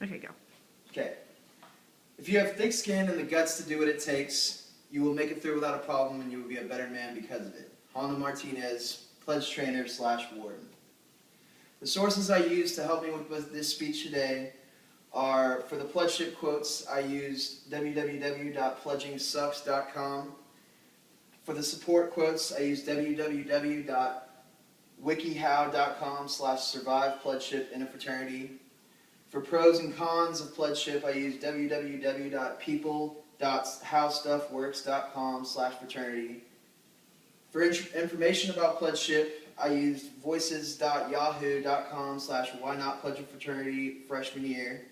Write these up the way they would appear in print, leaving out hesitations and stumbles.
Okay, go. Okay. If you have thick skin and the guts to do what it takes, you will make it through without a problem and you will be a better man because of it. Honda Martinez, Pledge Trainer / Warden. The sources I used to help me with this speech today are, for the Pledgeship quotes, I used www.pledgingsucks.com. For the support quotes, I used www.wikihow.com/survivepledgeship in a fraternity. For pros and cons of Pledgeship, I used www.people.howstuffworks.com/fraternity. For information about Pledgeship, I used voices.yahoo.com/whynotpledgeafraternity freshman year.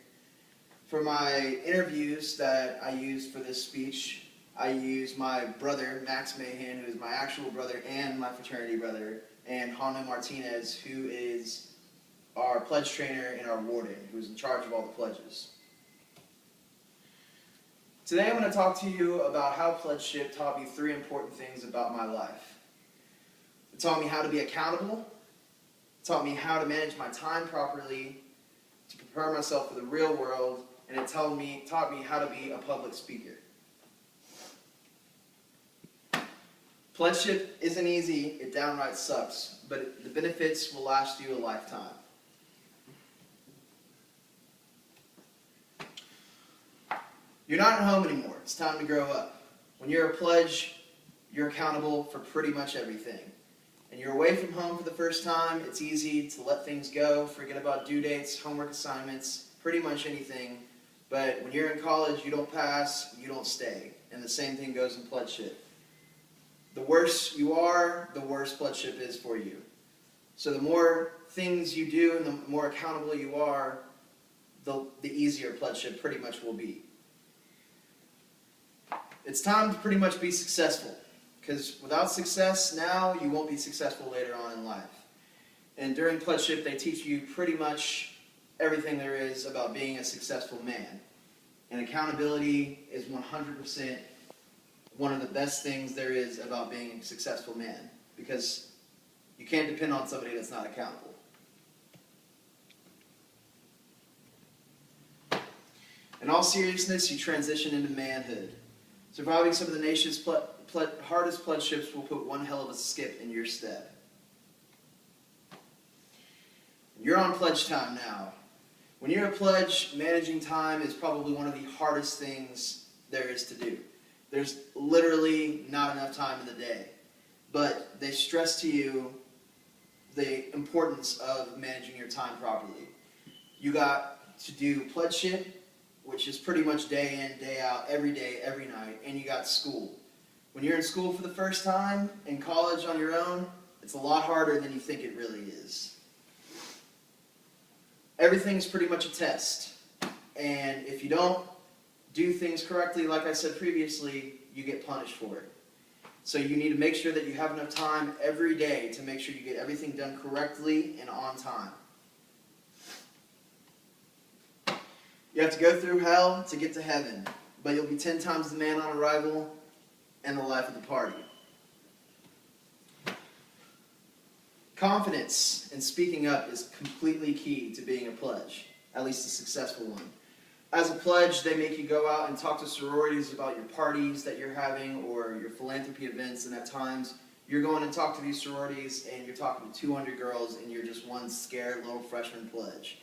For my interviews that I used for this speech, I used my brother, Max Mahan, who is my actual brother and my fraternity brother, and Honda Martinez, who is our pledge trainer and our warden, who's in charge of all the pledges. Today I'm going to talk to you about how Pledgeship taught me 3 important things about my life. It taught me how to be accountable, it taught me how to manage my time properly, to prepare myself for the real world, and it taught me how to be a public speaker. Pledgeship isn't easy, it downright sucks, but the benefits will last you a lifetime. You're not at home anymore. It's time to grow up. When you're a pledge, you're accountable for pretty much everything. And you're away from home for the first time, it's easy to let things go, forget about due dates, homework assignments, pretty much anything. But when you're in college, you don't pass, you don't stay. And the same thing goes in Pledgeship. The worse you are, the worse Pledgeship is for you. So the more things you do and the more accountable you are, the easier Pledgeship pretty much will be. It's time to pretty much be successful, because without success now, you won't be successful later on in life. And during Pledgeship, they teach you pretty much everything there is about being a successful man. And accountability is 100% one of the best things there is about being a successful man, because you can't depend on somebody that's not accountable. In all seriousness, you transition into manhood. Surviving some of the nation's hardest pledgeships will put one hell of a skip in your step. You're on pledge time now. When you're a pledge, managing time is probably one of the hardest things there is to do. There's literally not enough time in the day. But they stress to you the importance of managing your time properly. You got to do Pledgeship, which is pretty much day in, day out, every day, every night, and you got school. When you're in school for the first time, in college on your own, it's a lot harder than you think it really is. Everything's pretty much a test, and if you don't do things correctly, like I said previously, you get punished for it. So you need to make sure that you have enough time every day to make sure you get everything done correctly and on time. You have to go through hell to get to heaven, but you'll be 10 times the man on arrival and the life of the party. Confidence in speaking up is completely key to being a pledge, at least a successful one. As a pledge, they make you go out and talk to sororities about your parties that you're having or your philanthropy events, and at times you're going and talk to these sororities and you're talking to 200 girls and you're just one scared little freshman pledge.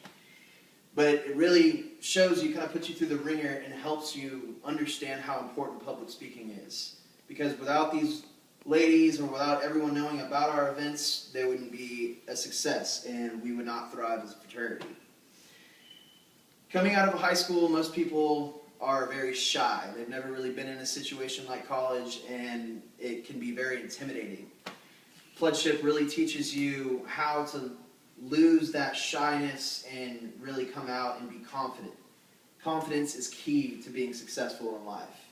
But it really shows you, kind of puts you through the ringer and helps you understand how important public speaking is. Because without these ladies or without everyone knowing about our events, they wouldn't be a success and we would not thrive as a fraternity. Coming out of high school, most people are very shy. They've never really been in a situation like college, and it can be very intimidating. Pledgeship really teaches you how to lose that shyness and really come out and be confident. Confidence is key to being successful in life.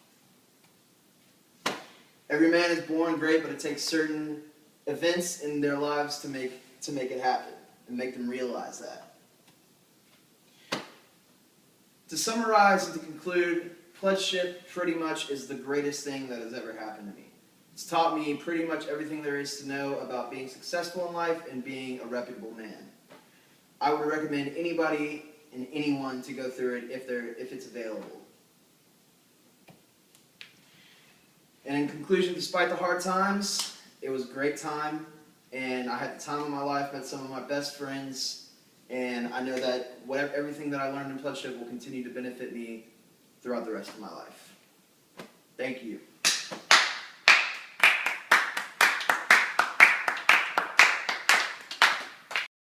Every man is born great, but it takes certain events in their lives to make it happen and make them realize that. To summarize and to conclude, Pledgeship pretty much is the greatest thing that has ever happened to me. It's taught me pretty much everything there is to know about being successful in life and being a reputable man. I would recommend anybody in anyone to go through it if it's available. And in conclusion, despite the hard times, it was a great time, and I had the time of my life, met some of my best friends, and I know that everything that I learned in Pledgeship will continue to benefit me throughout the rest of my life. Thank you.